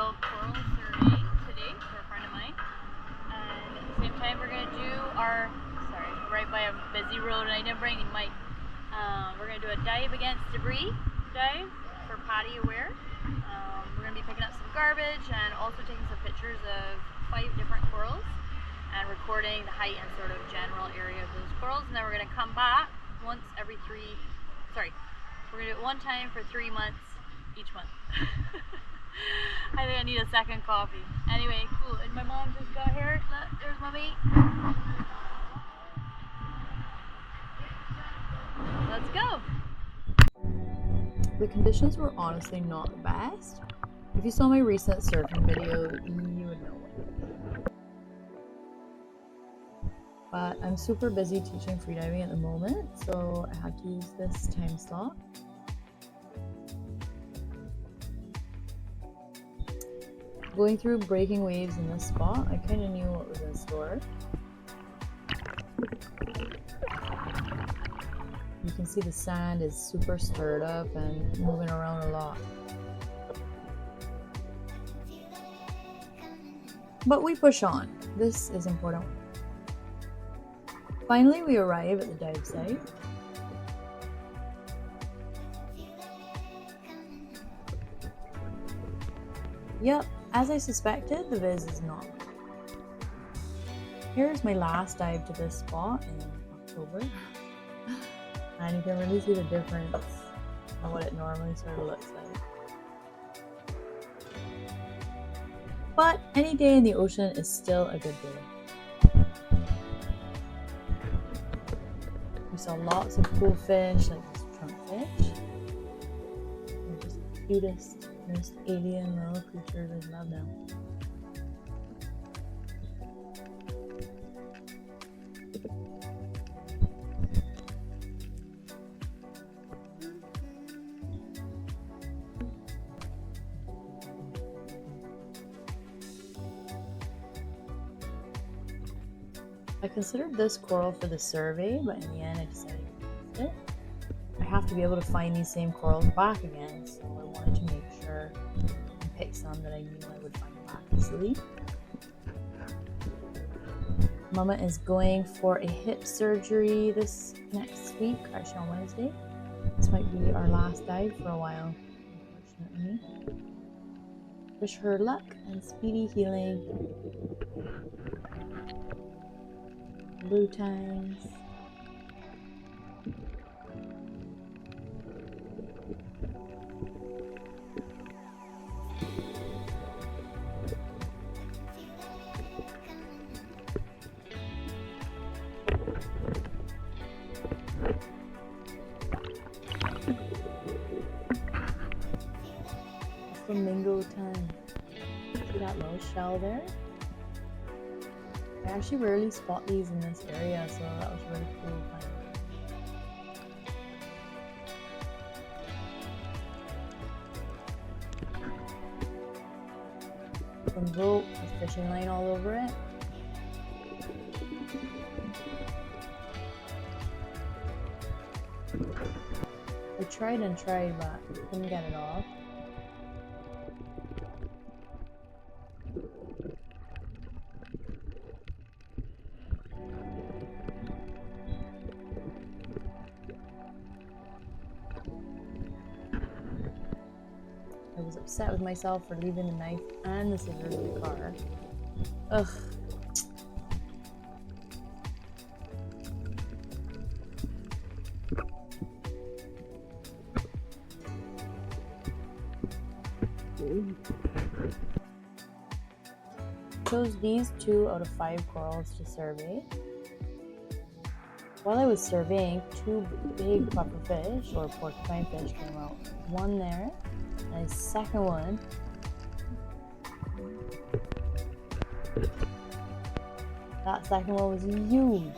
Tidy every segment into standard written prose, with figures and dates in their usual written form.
little coral survey today for a friend of mine. And at the same time, we're going to do our, right by a busy road, and I didn't bring any mic. We're going to do a dive against debris dive for PADI aware. We're going to be picking up some garbage and also taking some pictures of 5 different corals and recording the height and sort of general area of those corals. And then we're going to come back once every we're going to do it one time for 3 months each month. I think I need a second coffee. Anyway, cool. And my mom just got here. Look, there's mommy. Let's go. The conditions were honestly not the best. If you saw my recent surfing video, you would know what. But I'm super busy teaching freediving at the moment, so I had to use this time slot. Going through breaking waves in this spot, I kind of knew what was in store. You can see the sand is super stirred up and moving around a lot. But we push on. This is important. Finally, we arrive at the dive site. Yep, as I suspected, the viz is not. Here's my last dive to this spot in October. And you can really see the difference in what it normally sort of looks like. But any day in the ocean is still a good day. We saw lots of cool fish like this trunkfish. They're just the cutest, most alien little creatures. I love them. I considered this coral for the survey, but in the end I decided to use it. I have to be able to find these same corals back again, so I wanted to make sure and pick some that I knew I would find back easily. Mama is going for a hip surgery this next week, actually on Wednesday. This might be our last dive for a while, unfortunately. Wish her luck and speedy healing. Blue times. Flamingo time. See that little shell there? I actually rarely spot these in this area, so that was really cool. Some rope with fishing line all over it. I tried and tried, but couldn't get it off. I was upset with myself for leaving the knife and the scissors in the car. Ugh. Chose these 2 out of 5 corals to survey. While I was surveying, 2 big pufferfish or porcupine fish came out. One there. And the second one, that second one was huge.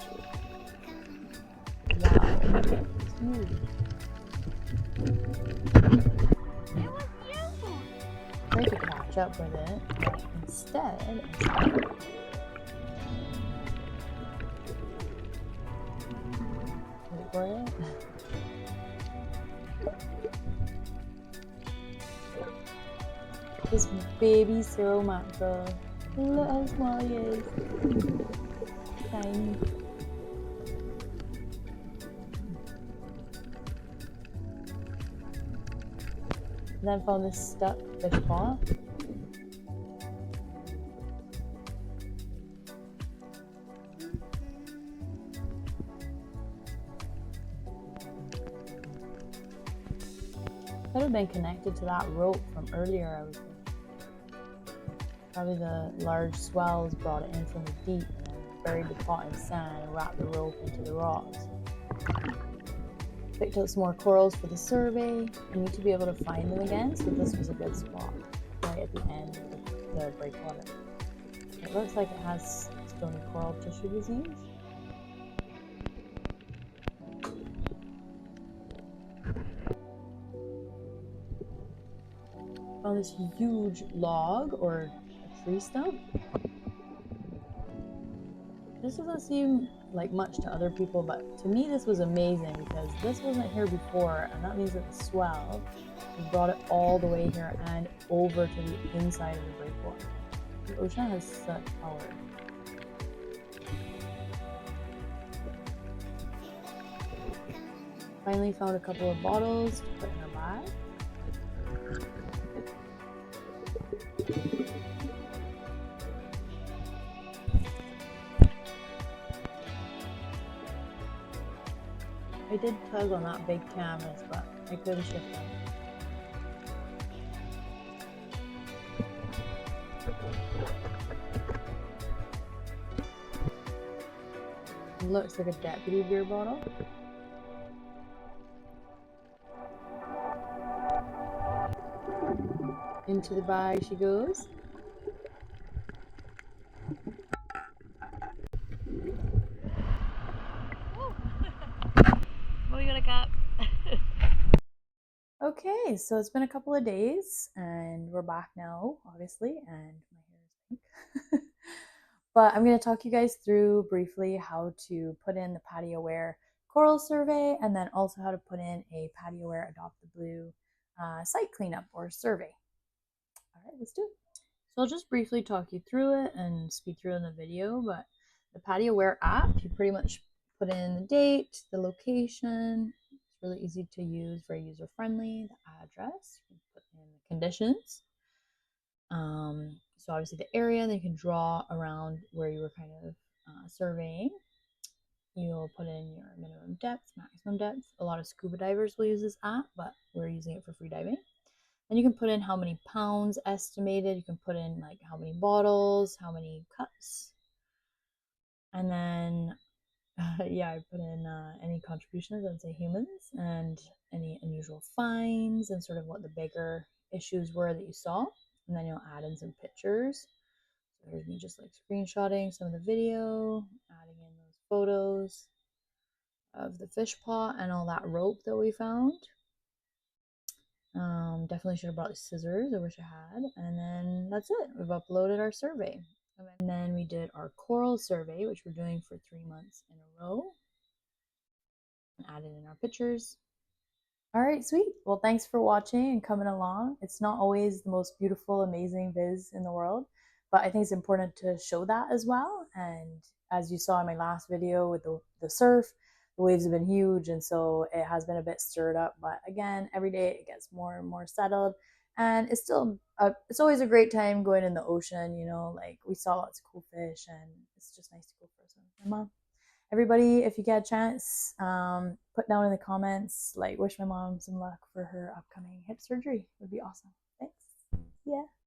Wow, it's huge. It was you. Tried to catch up with it, but instead, wait for it. this baby Ciro mackerel. Look how small he is. Tiny. And then found this stuck fish paw. Could have been connected to that rope from earlier, I was thinking. Probably the large swells brought it in from the deep and then buried the pot in sand and wrapped the rope into the rocks. Picked out some more corals for the survey. I need to be able to find them again, so this was a good spot right at the end of the breakwater. It looks like it has stony coral tissue disease. Found this huge log or a tree stump. This doesn't seem like much to other people, but to me this was amazing because this wasn't here before, and that means that the swell has brought it all the way here and over to the inside of the breakwater. The ocean has such power. Finally found a couple of bottles to put in our bag. I did tug on that big canvas, but I couldn't shift it. It looks like a deputy beer bottle. Into the bag she goes. We got a cup. Okay, so it's been a couple of days and we're back now, obviously, and my hair is pink. But I'm going to talk you guys through briefly how to put in the PADI Aware coral survey and then also how to put in a PADI Aware Adopt the Blue site cleanup or survey. All right, let's do it. So I'll just briefly talk you through it and speed through in the video, but the PADI Aware app, you pretty much put in the date, the location. It's really easy to use, very user friendly. The address, you can put in the conditions. So obviously the area, then you can draw around where you were kind of surveying. You'll put in your minimum depth, maximum depth. A lot of scuba divers will use this app, but we're using it for free diving. And you can put in how many pounds estimated. You can put in like how many bottles, how many cups. And then, yeah, I put in any contributions, I'd say humans, and any unusual finds and sort of what the bigger issues were that you saw. And then you'll add in some pictures. So here's me just like screenshotting some of the video, adding in those photos of the fish pot and all that rope that we found. Definitely should have brought the scissors. I wish I had. And then that's it. We've uploaded our survey. And then we did our coral survey, which we're doing for 3 months in a row. And added in our pictures. All right, sweet. Well, thanks for watching and coming along. It's not always the most beautiful, amazing viz in the world, but I think it's important to show that as well. And as you saw in my last video with the surf, the waves have been huge, and so it has been a bit stirred up. But again, every day it gets more and more settled, and it's still it's always a great time going in the ocean. You know, like we saw lots of cool fish, and it's just nice to go for a swim with my mom. Everybody, if you get a chance, put down in the comments, like, wish my mom some luck for her upcoming hip surgery. It would be awesome. Thanks. Yeah.